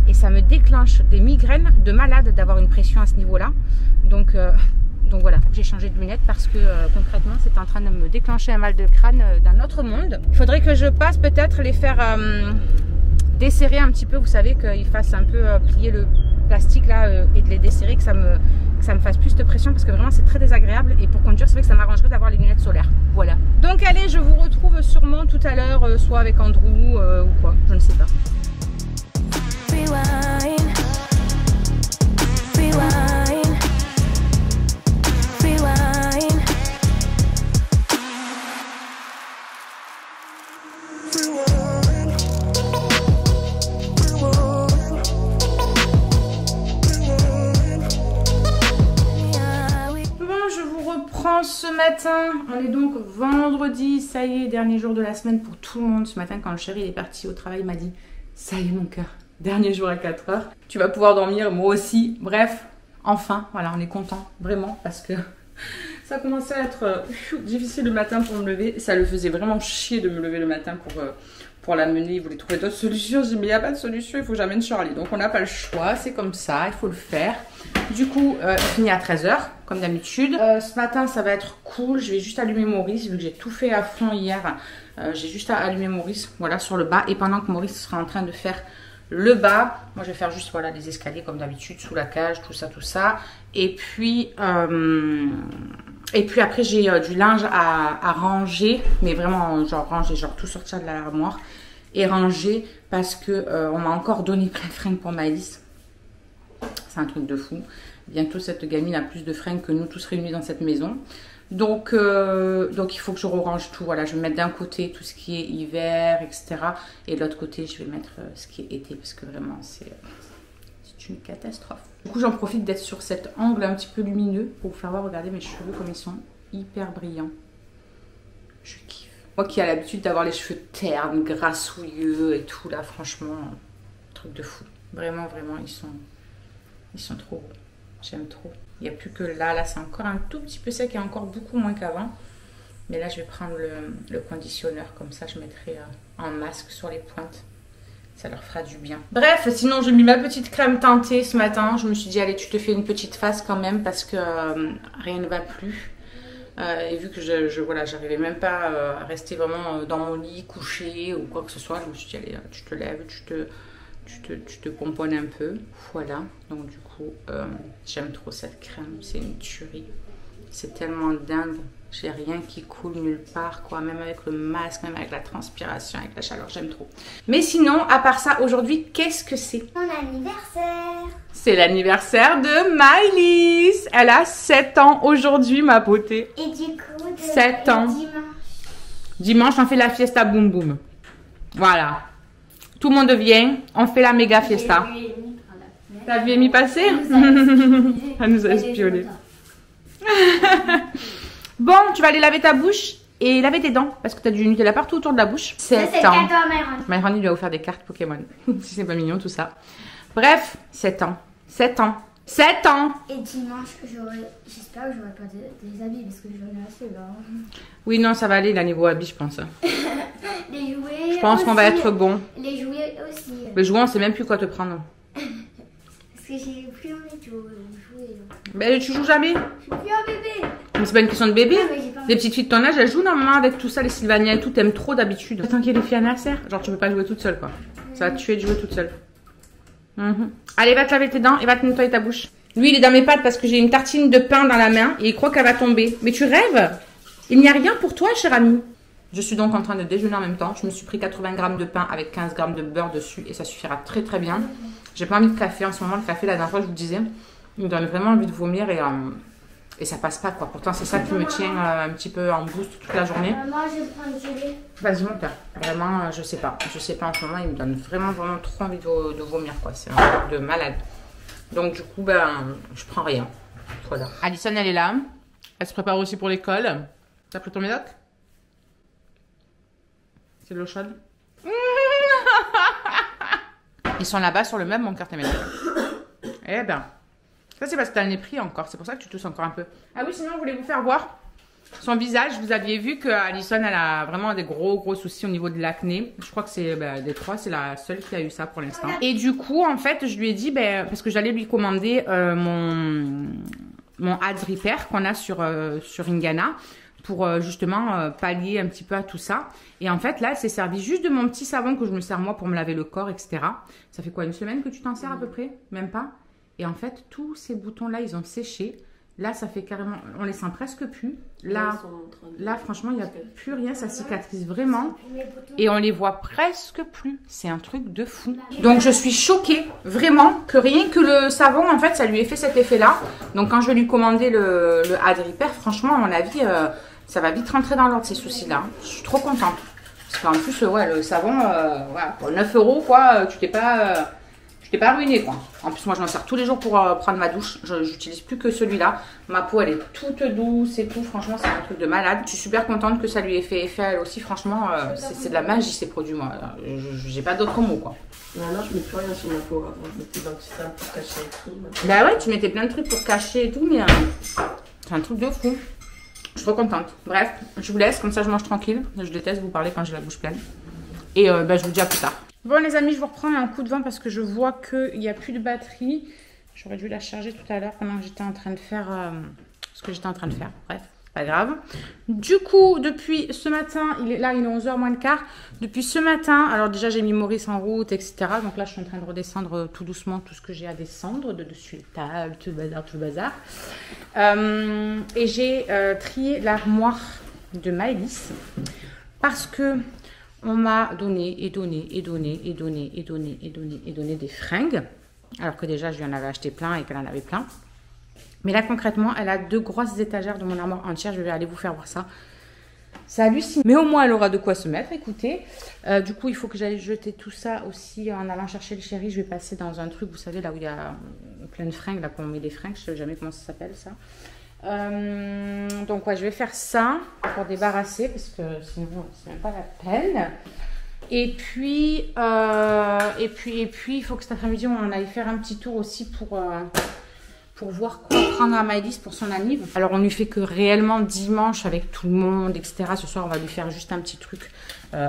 S1: Et ça me déclenche des migraines de malade d'avoir une pression à ce niveau-là. Donc voilà, j'ai changé de lunettes parce que concrètement, c'est en train de me déclencher un mal de crâne d'un autre monde. Il faudrait que je passe peut-être les faire desserrer un petit peu, vous savez, qu'ils fassent un peu plier le plastique là et de les desserrer, que que ça me fasse plus de pression parce que vraiment c'est très désagréable. Et pour conduire, c'est vrai que ça m'arrangerait d'avoir les lunettes solaires. Voilà. Donc allez, je vous retrouve sûrement tout à l'heure, soit avec Andrew ou quoi, je ne sais pas.
S5: Rewind, rewind, rewind.
S1: Bon, je vous reprends ce matin. On est donc vendredi, ça y est, dernier jour de la semaine pour tout le monde. Ce matin, quand le chéri est parti au travail, il m'a dit « Ça y est mon cœur, dernier jour à 4 heures. Tu vas pouvoir dormir, moi aussi. » Bref, enfin, voilà, on est content, vraiment, parce que ça commençait à être difficile le matin pour me lever. Ça le faisait vraiment chier de me lever le matin pour l'amener. Il voulait trouver d'autres solutions. J'ai dit, mais il n'y a pas de solution, il faut que j'amène Charlie. Donc on n'a pas le choix, c'est comme ça, il faut le faire. Du coup, il finit à 13 h, comme d'habitude. Ce matin, ça va être cool. Je vais juste allumer Maurice, vu que j'ai tout fait à fond hier. J'ai juste à allumer Maurice, voilà, sur le bas. Et pendant que Maurice sera en train de faire le bas, moi je vais faire juste voilà les escaliers comme d'habitude, sous la cage, tout ça. Et puis après j'ai du linge à ranger, mais vraiment genre ranger, genre tout sortir de l'armoire et ranger parce que on m'a encore donné plein de fringues pour Maëlys. C'est un truc de fou. Bientôt cette gamine a plus de fringues que nous tous réunis dans cette maison. Donc il faut que je range tout. Voilà, je vais mettre d'un côté tout ce qui est hiver, etc. Et de l'autre côté, je vais mettre ce qui est été parce que vraiment, c'est une catastrophe. Du coup, j'en profite d'être sur cet angle un petit peu lumineux pour vous faire voir, regardez mes cheveux comme ils sont hyper brillants. Je kiffe. Moi qui ai l'habitude d'avoir les cheveux ternes, grassouilleux et tout, là, franchement, truc de fou. Vraiment, ils sont trop beaux. J'aime trop. Il n'y a plus que là c'est encore un tout petit peu sec et encore beaucoup moins qu'avant. Mais là je vais prendre le conditionneur, comme ça je mettrai en masque sur les pointes. Ça leur fera du bien. Bref, sinon j'ai mis ma petite crème teintée ce matin. Je me suis dit allez, tu te fais une petite face quand même parce que rien ne va plus. Et vu que voilà, j'arrivais même pas à rester vraiment dans mon lit couché ou quoi que ce soit, je me suis dit allez, tu te lèves, tu te pomponnes un peu, voilà. Donc du coup j'aime trop cette crème, c'est une tuerie, c'est tellement dingue, j'ai rien qui coule nulle part quoi, même avec le masque, même avec la transpiration, avec la chaleur, j'aime trop. Mais sinon à part ça, aujourd'hui qu'est-ce que c'est?
S2: Mon anniversaire.
S1: C'est l'anniversaire de Maëlys, elle a 7 ans aujourd'hui ma beauté.
S2: Et du coup
S1: 7 ans. Dimanche on fait la fiesta boum boum, voilà. Tout le monde vient, on fait la méga fiesta. T'as vu Amy passer? Elle nous a espionné. Bon, tu vas aller laver ta bouche et laver tes dents parce que t'as du Nutella partout autour de la bouche. 7 ans. Maïrani lui a offert des cartes Pokémon. Si c'est pas mignon tout ça. Bref, 7 ans. 7 ans. 7 ans.
S4: Et dimanche, j'espère que j'aurai pas des habits parce que j'en ai assez là.
S1: Oui, non, ça va aller là niveau habits, je pense.
S4: Les jouets.
S1: Je pense qu'on va être bon.
S4: Les jouets aussi.
S1: Les jouets, on sait même plus quoi te prendre.
S4: Parce que j'ai plus envie de jouer.
S1: Ben, tu joues jamais.
S4: Je suis plus un bébé.
S1: Mais c'est pas une question de bébé.
S4: Ah,
S1: Les petites filles de ton âge, elles jouent normalement avec tout ça, les Sylvania et tout. T'aimes trop d'habitude. Tant qu'il y a des filles anniversaires, genre tu peux pas jouer toute seule quoi. Ça va te tuer de jouer toute seule. Allez, va te laver tes dents et va te nettoyer ta bouche. Lui, il est dans mes pattes parce que j'ai une tartine de pain dans la main et il croit qu'elle va tomber. Mais tu rêves? Il n'y a rien pour toi, cher ami. Je suis donc en train de déjeuner en même temps. Je me suis pris 80 g de pain avec 15 g de beurre dessus et ça suffira très bien. J'ai pas envie de café en ce moment. Le café, la dernière fois, je vous disais, il me donne vraiment envie de vomir et ça passe pas quoi. Pourtant, c'est ça qui me tient un petit peu en boost toute la journée.
S2: Maman, je prends le gelé.
S1: Vas-y, mon père. Vraiment, je sais pas en ce moment. Il me donne vraiment trop envie de vomir quoi. C'est un truc de malade. Donc du coup, ben, je prends rien. Voilà. Alison, elle est là. Elle se prépare aussi pour l'école. T'as pris ton médoc? C'est de l'eau chaude. Ils sont là-bas sur le meuble, mon cœur, tes médocs. Eh ben, ça c'est parce que t'as le nez pris encore. C'est pour ça que tu tousses encore un peu. Ah oui, sinon, je voulais vous faire voir son visage. Vous aviez vu que Alison, elle a vraiment des gros soucis au niveau de l'acné. Je crois que c'est des trois, c'est la seule qui a eu ça pour l'instant. Et du coup, en fait, je lui ai dit, parce que j'allais lui commander mon Ads Repair qu'on a sur Ingana pour justement pallier un petit peu à tout ça. Et en fait, là, elle s'est servie juste de mon petit savon que je me sers moi pour me laver le corps, etc. Ça fait quoi, une semaine que tu t'en sers à peu près? Même pas? Et en fait, tous ces boutons-là, ils ont séché. Là, ça fait carrément... On les sent presque plus. Là, franchement, il n'y a plus rien. Ça cicatrise vraiment. Et on les voit presque plus. C'est un truc de fou. Donc, je suis choquée, vraiment, que rien que le savon, en fait, ça lui ait fait cet effet-là. Donc, quand je vais lui commander le Ad Repair, franchement, à mon avis, ça va vite rentrer dans l'ordre, ces soucis-là. Je suis trop contente. Parce qu'en plus, ouais, le savon, voilà, pour 9 €, quoi, tu t'es pas ruiné, quoi. En plus, moi, je m'en sers tous les jours pour prendre ma douche. Je n'utilise plus que celui-là. Ma peau, elle est toute douce et tout. Franchement, c'est un truc de malade. Je suis super contente que ça lui ait fait effet, elle aussi. Franchement, c'est de la magie, ces produits, moi. J'ai pas d'autres mots, quoi.
S6: Maintenant, je mets plus rien sur ma peau. Avant, je mettais d'antisane pour cacher et tout.
S1: Bah ouais, tu mettais plein de trucs pour cacher et tout, mais c'est un truc de fou. Je suis trop contente. Bref, je vous laisse, comme ça, je mange tranquille. Je déteste vous parler quand j'ai la bouche pleine. Et bah, je vous dis à plus tard. Bon les amis, je vous reprends un coup de vent parce que je vois qu'il n'y a plus de batterie. J'aurais dû la charger tout à l'heure pendant que j'étais en train de faire ce que j'étais en train de faire. Bref, pas grave. Du coup, depuis ce matin, il est 11h moins le quart. Depuis ce matin, alors déjà j'ai mis Maurice en route, etc. Donc là, je suis en train de redescendre tout doucement tout ce que j'ai à descendre. De dessus les tables, tout le bazar. Et j'ai trié l'armoire de Maëlys parce que on m'a donné des fringues. Alors que déjà, je lui en avais acheté plein et qu'elle en avait plein. Mais là, concrètement, elle a 2 grosses étagères de mon armoire entière. Je vais aller vous faire voir ça. Ça hallucine. Mais au moins, elle aura de quoi se mettre, écoutez. Du coup, il faut que j'aille jeter tout ça aussi en allant chercher le chéri. Je vais passer dans un truc, vous savez, là où il y a plein de fringues, là qu'on met des fringues. Je ne sais jamais comment ça s'appelle, ça. Donc ouais, je vais faire ça pour débarrasser parce que sinon c'est même pas la peine. Et puis il faut que cet après-midi on aille faire un petit tour aussi pour voir quoi prendre à Maëlys pour son anniv. Alors on lui fait que réellement dimanche avec tout le monde, etc. Ce soir on va lui faire juste un petit truc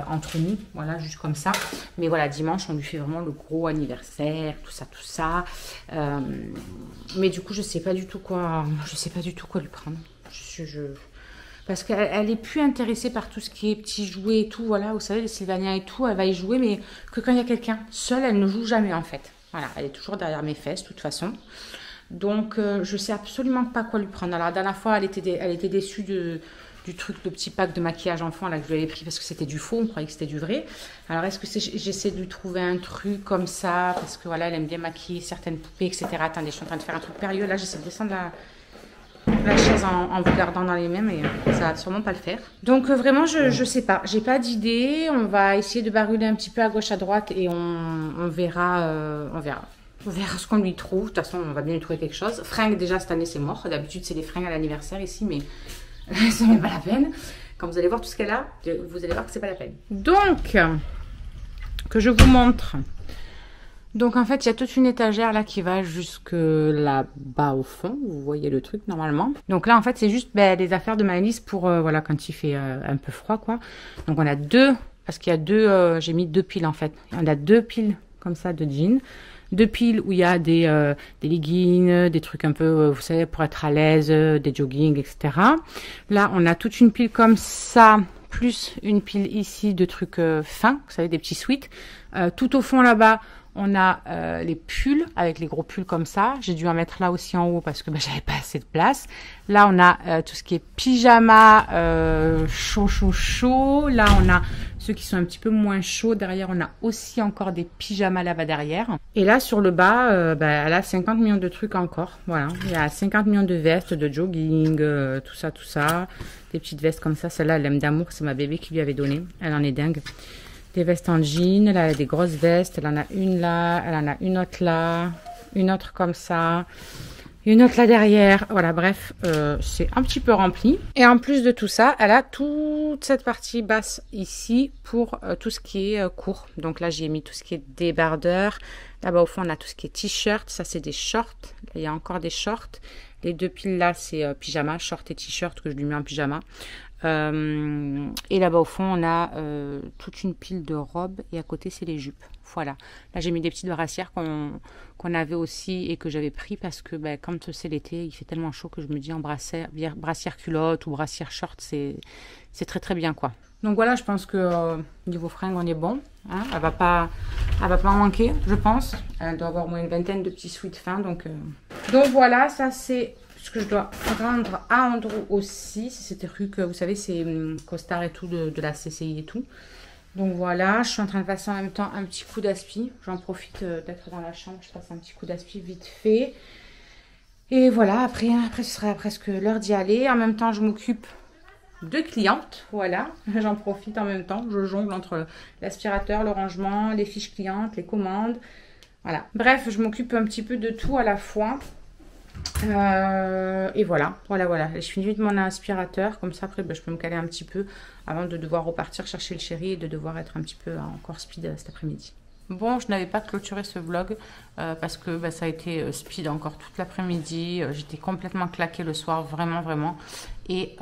S1: entre nous, voilà, juste comme ça. Mais voilà, dimanche on lui fait vraiment le gros anniversaire, tout ça. Mais du coup je sais pas du tout quoi lui prendre. Parce qu'elle est plus intéressée par tout ce qui est petits jouets et tout. Voilà, vous savez, les Sylvania et tout, elle va y jouer, mais que quand il y a quelqu'un. Seule, elle ne joue jamais en fait. Voilà, elle est toujours derrière mes fesses, de toute façon. Donc, je sais absolument pas quoi lui prendre. Alors, la dernière fois, elle était déçue du truc, de petit pack de maquillage enfant là, que je lui avais pris parce que c'était du faux, on croyait que c'était du vrai. Alors, est-ce que j'essaie de lui trouver un truc comme ça parce que voilà, elle aime bien maquiller certaines poupées, etc. Attendez, je suis en train de faire un truc périlleux. Là, j'essaie de descendre la chaise en vous gardant dans les mains, mais ça va sûrement pas le faire. Donc vraiment, je sais pas. J'ai pas d'idée. On va essayer de baruler un petit peu à gauche, à droite et on verra. On verra ce qu'on lui trouve. De toute façon, on va bien lui trouver quelque chose. Fringues, déjà, cette année, c'est mort. D'habitude, c'est des fringues à l'anniversaire ici, mais c'est même pas la peine. Quand vous allez voir tout ce qu'elle a, vous allez voir que c'est pas la peine. Donc, que je vous montre. Donc en fait, il y a toute une étagère là qui va jusque là-bas au fond. Vous voyez le truc normalement. Donc là, en fait, c'est juste les affaires de Maëlys pour voilà quand il fait un peu froid, quoi. Donc on a 2, parce qu'il y a 2, j'ai mis 2 piles en fait. On a 2 piles comme ça de jeans. 2 piles où il y a des leggings, des trucs un peu, vous savez, pour être à l'aise, des joggings, etc. Là, on a toute une pile comme ça, plus une pile ici de trucs fins, vous savez, des petits sweats. Tout au fond là-bas, on a les pulls, avec les gros pulls comme ça. J'ai dû en mettre là aussi en haut parce que j'avais pas assez de place. Là, on a tout ce qui est pyjama chaud. Là, on a ceux qui sont un petit peu moins chauds. Derrière, on a aussi encore des pyjamas là-bas derrière. Et là, sur le bas, elle a 50 millions de trucs encore. Voilà, il y a 50 millions de vestes, de jogging, tout ça. Des petites vestes comme ça. Celle-là, elle aime d'amour. C'est ma bébé qui lui avait donné. Elle en est dingue. Des vestes en jean, là elle a des grosses vestes, elle en a une là, elle en a une autre là, une autre comme ça, une autre là derrière, voilà bref, c'est un petit peu rempli. Et en plus de tout ça, elle a toute cette partie basse ici pour tout ce qui est court. Donc là j'ai mis tout ce qui est débardeur, là-bas au fond on a tout ce qui est t-shirt, ça c'est des shorts, là, il y a encore des shorts. Les 2 piles là, c'est pyjama, short et t-shirt que je lui mets en pyjama. Et là-bas au fond, on a toute une pile de robes et à côté, c'est les jupes. Voilà. Là, j'ai mis des petites brassières qu'on avait aussi et que j'avais pris parce que ben, quand c'est l'été, il fait tellement chaud que je me dis en brassière culotte ou brassière short, c'est très très bien quoi. Donc voilà, je pense que niveau fringues, on est bon. Hein, elle va pas en manquer, je pense. Elle doit avoir au moins une vingtaine de petits sweats fins. Donc voilà, ça c'est ce que je dois rendre à Andrew aussi. C'est cette truc, vous savez, c'est costard et tout de la CCI et tout. Donc voilà, je suis en train de passer en même temps un petit coup d'aspi. J'en profite d'être dans la chambre, je passe un petit coup d'aspi vite fait. Et voilà, après ce sera presque l'heure d'y aller. En même temps, je m'occupe de clientes, voilà, j'en profite en même temps, je jongle entre l'aspirateur, le rangement, les fiches clientes, les commandes, voilà. Bref, je m'occupe un petit peu de tout à la fois. Et voilà. Je finis de mon aspirateur, comme ça après ben, je peux me caler un petit peu avant de devoir repartir chercher le chéri et de devoir être un petit peu encore speed cet après-midi. Bon, je n'avais pas clôturé ce vlog parce que bah, ça a été speed encore toute l'après-midi. J'étais complètement claquée le soir, vraiment. Et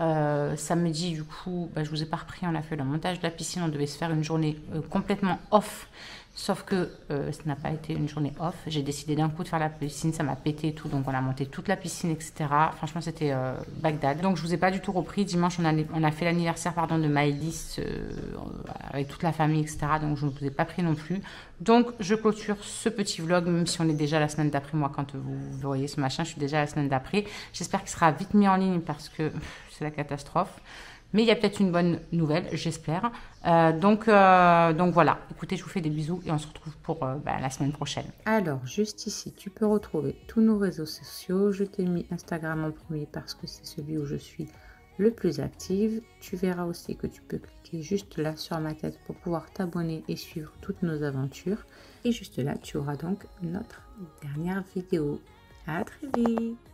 S1: samedi, du coup, bah, je vous ai pas repris. On a fait le montage de la piscine. On devait se faire une journée complètement off. Sauf que ça n'a pas été une journée off. J'ai décidé d'un coup de faire la piscine. Ça m'a pété et tout. Donc, on a monté toute la piscine, etc. Franchement, c'était Bagdad. Donc, je vous ai pas du tout repris. Dimanche, on a fait l'anniversaire de Maëlys avec toute la famille, etc. Donc, je ne vous ai pas pris non plus. Donc, je clôture ce petit vlog, même si on est déjà la semaine d'après. Moi, quand vous voyez ce machin, je suis déjà la semaine d'après. J'espère qu'il sera vite mis en ligne parce que c'est la catastrophe. Mais il y a peut-être une bonne nouvelle, j'espère. Donc voilà. Écoutez, je vous fais des bisous et on se retrouve pour la semaine prochaine. Alors, juste ici, tu peux retrouver tous nos réseaux sociaux. Je t'ai mis Instagram en premier parce que c'est celui où je suis le plus active. Tu verras aussi que tu peux cliquer juste là sur ma tête pour pouvoir t'abonner et suivre toutes nos aventures. Et juste là, tu auras donc notre dernière vidéo. À très vite!